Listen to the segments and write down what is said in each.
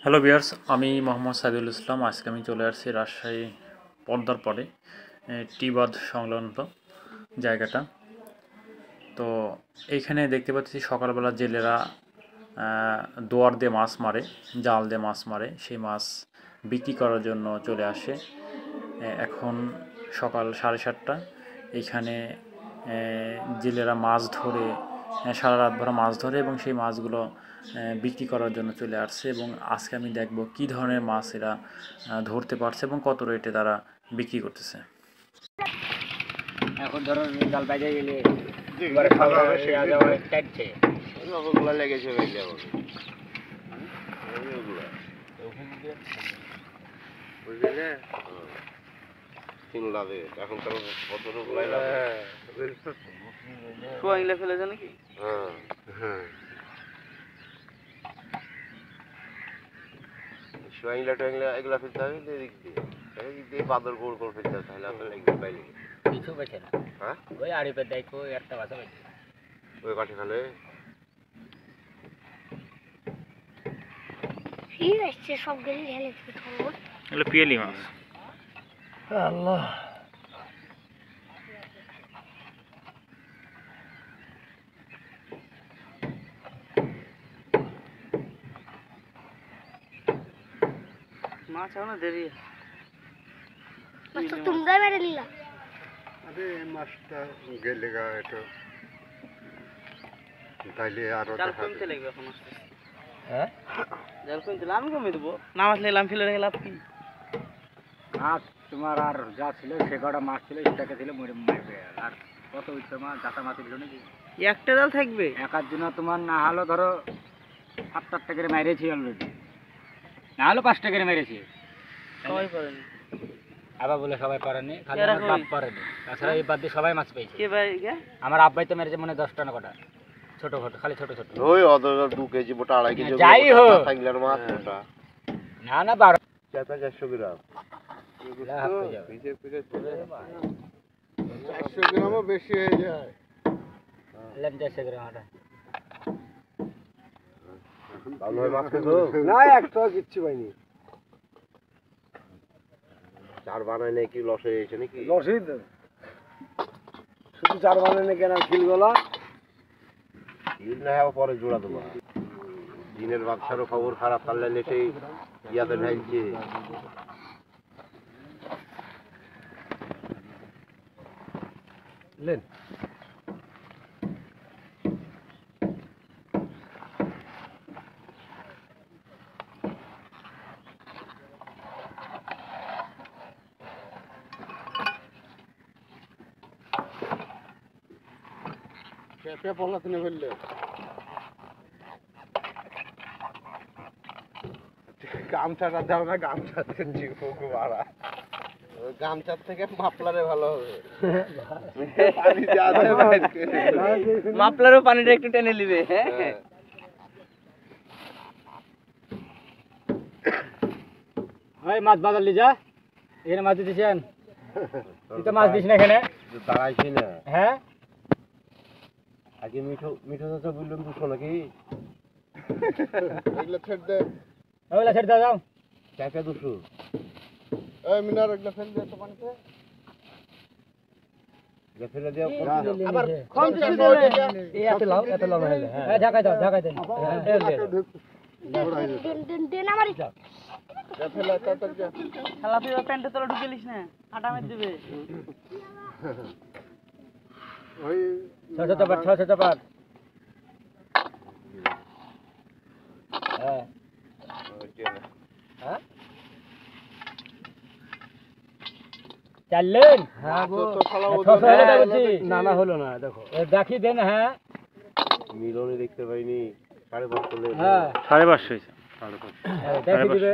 Hello viewers, আমি মোহাম্মদ সাইদুল ইসলাম। আজকে আমি চলে আসছি রাজশাহী পদ্মার পরে টিবাদ সংলগ্ন জায়গাটা। তো এইখানে দেখতে পাচ্ছি সকালবেলা জেলেরা দোয়ার দিয়ে মাছ মারে, জাল দিয়ে মাছ মারে, সেই মাছ বিক্রি করার জন্য চলে আসে। এখন সকাল 7:30। এইখানে জেলেরা মাছ ধরে, সারা রাত ভরা মাছ ধরে এবং সেই মাছগুলো বিক্রি করার জন্য চলে আসছে। এবং আজকে আমি দেখব কী ধরনের মাছ এরা ধরতে পারছে এবং কত রেটে তারা বিক্রি করতেছে। এখন ধরো জাল বাইরে গেলে এবারে খাবার হবে সে আগে আবার চাইছে ওগুলা লেগেছে বাইরে যাবে ওগুলা বুঝলে তিন লাগে এখন তো কত রকলাই লাগে সোয়াইলা ফেলে জানে কি হ্যাঁ হ্যাঁ সোয়াইলা ট্যাংলা এগুলা ফেলতে হবে এদিক দিয়ে বাদর গোল গোল ফেলতে হবে তাহলে আপনার এগুলো বাইরে কিছু বেছে না। হ্যাঁ ওই আড়িপের দেখো একটা বাসা বেছে ওই কাঠি খালে ঠিক আছে সব গেলি ঢেলে দিতে হবে। এগুলো পিয়ালি মাছ। আল্লাহ মাছ এখনো দেরি মাছ তো তোমরা মেরে নিলা। আরে মাছটা গেলে গা এটা তাইলে আরো জাল কমতে লাগবে এখন আসতে হ্যাঁ জাল কমতে আমি কমে দেবো না মাছ নিলাম ফেলে রেখে লাভ কি মাছ তোমার আর যা ছিল সে কটা মাছ ছিল সেটাকে দিলে মরে মারবে আর কত উঠছে মাছ জাতা মাছ দিল নাকি একটা জাল থাকবে একার জন্য তোমার না হলো ধরো 7-8টা করে মেরেছি অলরেডি না হলো 5টা করে মেরেছি সবাই পারেনি আবার বলে সবাই পারেনি খালি আমার বাপ পারেনি তাছাড়া এই বাদ দিয়ে সবাই মাছ পেয়েছে কে ভাই আমার আব্বাই তো মেরেছে মনে 10টা না কটা ছোট ছোট খালি ছোট ছোট ওই অদর 2 কেজি মোটা 2.5 কেজি যাই হোক থাকলার মাছ মোটা না না 12 400 গ্রাম এগুলা হাফ হয়ে যাবে পিছে পিছে চলে 400 গ্রামও বেশি হয়ে যায় লেম 400 গ্রাম আটা ভালো হয় মাছ খেতো না একটা কিচ্ছু পাইনি চার বানায় নাকি লস হয়ে গেছে নাকি লসই তো শুধু চার বানায় নাকি না খিলগলা খিল না হবে পরে জোড়া দেবো দিনের ব্যবসারও খবর খারাপ পারলে সেই ইয়াতে ঢালছে লেন পেঁপে পলাতে ফেললে গামছাটা দাও না গামছা থেকে খুব আড়া গামছার থেকে মাপলারে ভালো হবে পানি মাপলারও পানিটা একটু টেনে নিবে হ্যাঁ ওই মাছ বাজার লি যা এখানে মাছ দিতেছেন তুই তো মাছ দিস না এখানে দাঁড়াইছি না হ্যাঁ আগে মিঠো মিঠো চাচা বললাম দুশো নাকি এগুলো ছেড়ে দে ওগুলা ছেড়ে দাও টাকা 200 এই মিনার এগুলো ফেল দে তো পানিতে এগুলো ফেলে দিও আবার কম কিছু দে এই এত লাভ হলে হ্যাঁ ঢাকাই দাও দেন দেন দেন আমারই ফেলে তাড়াতাড়ি যা শালা তুই প্যান্টে তোলা ঢুকেলিস না আটা মেরে দিবে ওই ছোট পাট হ্যাঁ হ্যাঁ চাললেন হ্যাঁ না হলো না দেখো দেখি দেন হ্যাঁ মিলনে দেখতে পাইনি 550 হ্যাঁ 550 হয়েছে। দেখি দিবে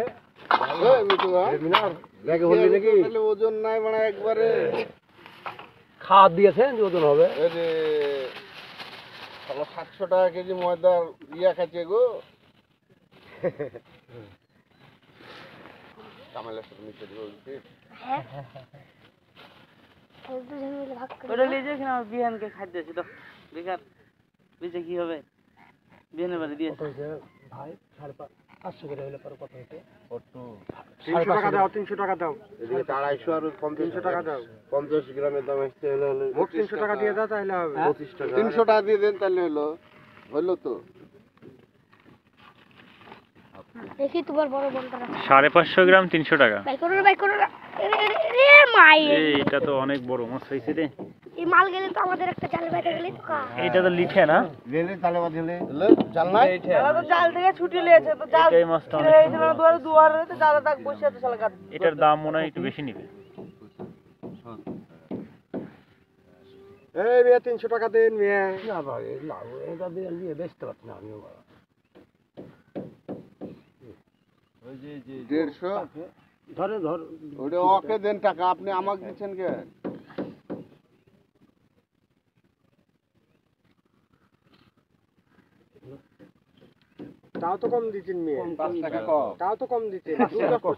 এই মিঠু মিনার ব্যাগে বললি নাকি তাহলে ওজন নাই মানে একবারে খাওয়া দিয়েছেন যে ওজন হবে এই যে 700 টাকা কেজি ময়দার ইয়া খাচ্ছে গো কামালের সাথে মিশে দিব বলছি হ্যাঁ দুজন মিলে ভাগ করে ওটা নিয়ে যাই আমার বিহানকে খাদ্য আছে তো বেকার বেঁচে কি হবে বিহানের বাড়ি দিয়েছে ভাই 5.5 500 করে হলে পরে কত হইতো? 300 টাকা দাও, 300 টাকা দাও। এদিকে 250 আর 300 টাকা দাও। 50 গ্রামের দাম আসছে হলো মোট 300 টাকা দিয়ে দাও তাহলে হবে 25 টাকা। 300 টাকা দিয়ে দেন তাহলে হলো তো। দেখি তোমার বড় বোনটা রাখো। 550 গ্রাম 300 টাকা। বাই করো না। রে মাই। এটা তো অনেক বড় মাছ হয়েছে রে। এই মাল গেলে তো আমাদের একটা জাল বাইতে গেলে তো কা। এটা তো লিঠে না? রেলে তালে বাঁধলে জাল নাই? তো জাল থেকে ছুটি লিয়েছে তো জাল এই মাছটা অনেক সুন্দর। দুয়ারে তো জাল দাগ বসে তো শালা গাছ। এটার দাম মনে হয় একটু বেশি নেবে। এই মিয়া 300 টাকা দেন মিয়া। না ভাই না এটা দিয়ে বেচতে পারছি না আমিও। ওই যে 150 ধর ওটা ওকে দেন টাকা, আপনি আমাকে দিচ্ছেন কে? তাও তো কম দিচ্ছেন মেয়ে, 5 টাকা কম তাও তো কম দিচ্ছেন।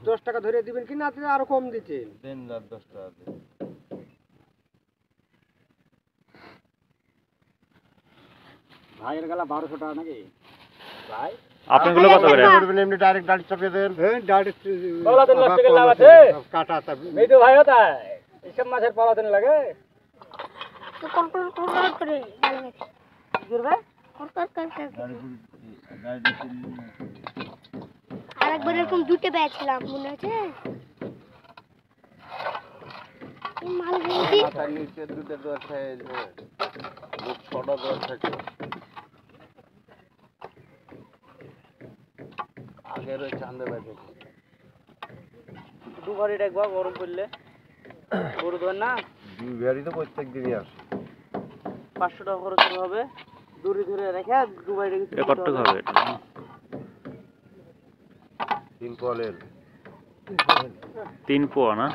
10 টাকা ধরে দিবেন কি না আরো কম দিচ্ছেন। দেন, 10 টাকা দেন। ভাইয়ের গেলা 1200 টাকা নাকি ভাই? আপনাগুলো কত করে? করবেন এমনি ডাইরেক্ট গাড়ি চাপিয়ে দেন। হ্যাঁ ডাইরেক্ট পাওলাতেন নষ্ট করে লাভ আছে? কাটা তা এই তো ভাই হতা এইসব মাছের পাওলাতেন লাগে তো কর করে জাল বাইতে। কি করবে? কর। আরেকবার এরকম দুটো পেয়েছিলাম মনে আছে? এই মাল গেলে মাথার নিচে দুটো দর থাকে, ছটা দর থাকে। আগের ওই চান্দে বাইতে দুবারই দেখবা গরম পড়লে গরু ধর না দুই ভ্যারি তো প্রত্যেক দিনই আসে। 500 টাকা খরচ হবে দড়ি ধরে রেখে দুবাই রেখে এটা কতটুকু হবে এটা? 3 পলের 3 পোয়া না?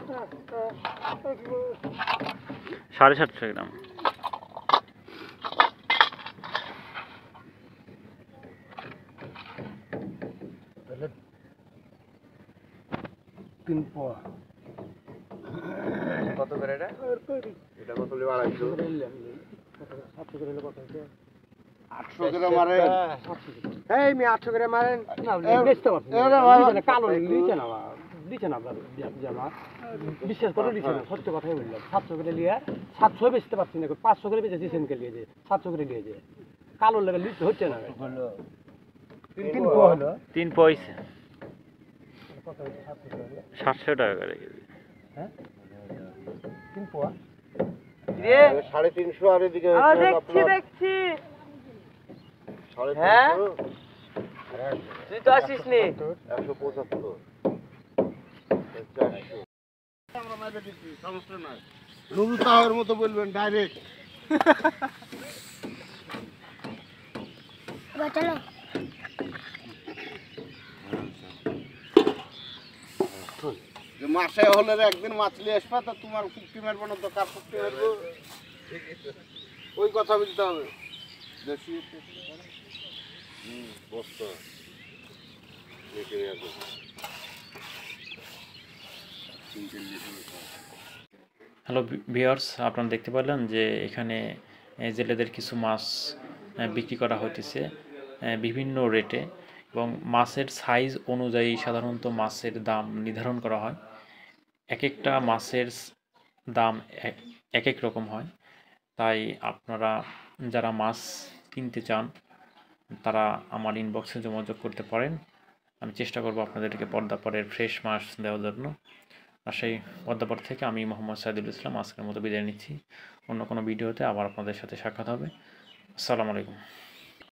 750 গ্রাম। কত করে এটা? এটা কত লিবার আইছো? 700 করে হলে কত হচ্ছে? 800 গ্রাম মারে। এই মেয়ে 800 করে মারেন। না বেচতে পারছি না কালো দিচ্ছে না দিচ্ছে না আপনার জামা বিশ্বাস করে দিচ্ছে না সত্য কথাই বললাম 700 করে লিয়ে 700 বেচতে পারছি না 500 করে বেচেছি সেনকে লিয়েছে 700 করে লিয়েছে কালো লেগে লিখতে হচ্ছে না 3 পয়সা 700 টাকা করে কেজি। রে 350 আর এদিকে দেখছি 350 হ্যাঁ? তুই তো আসিস নি 175 400 নুরু তাহের মতো বলবেন ডাইরেক্ট। এবার চলো। যে মাসে হলে একদিন মাছ নিয়ে আসবা তা তোমার কুক্তি মারবো না তো কার কুক্তি মারবো ওই কথা বলতে হবে। দেশি বস্তা হ্যালো ভিউয়ার্স, আপনারা দেখতে পেলেন যে এখানে জেলেদের কিছু মাছ বিক্রি করা হইতেছে বিভিন্ন রেটে এবং মাছের সাইজ অনুযায়ী সাধারণত মাছের দাম নির্ধারণ করা হয়। এক একটা মাছের দাম এক এক রকম হয়। তাই আপনারা যারা মাছ কিনতে চান তারা আমার ইনবক্সে যোগাযোগ করতে পারেন। আমি চেষ্টা করব আপনাদেরকে পদ্মাপাড়ের ফ্রেশ মাছ দেওয়ার জন্য। আর সেই পদ্মাপাড় থেকে আমি মোহাম্মদ সাইদুল ইসলাম আজকের মতো বিদায় নিচ্ছি। অন্য কোনো ভিডিওতে আবার আপনাদের সাথে সাক্ষাৎ হবে। আসসালামু আলাইকুম।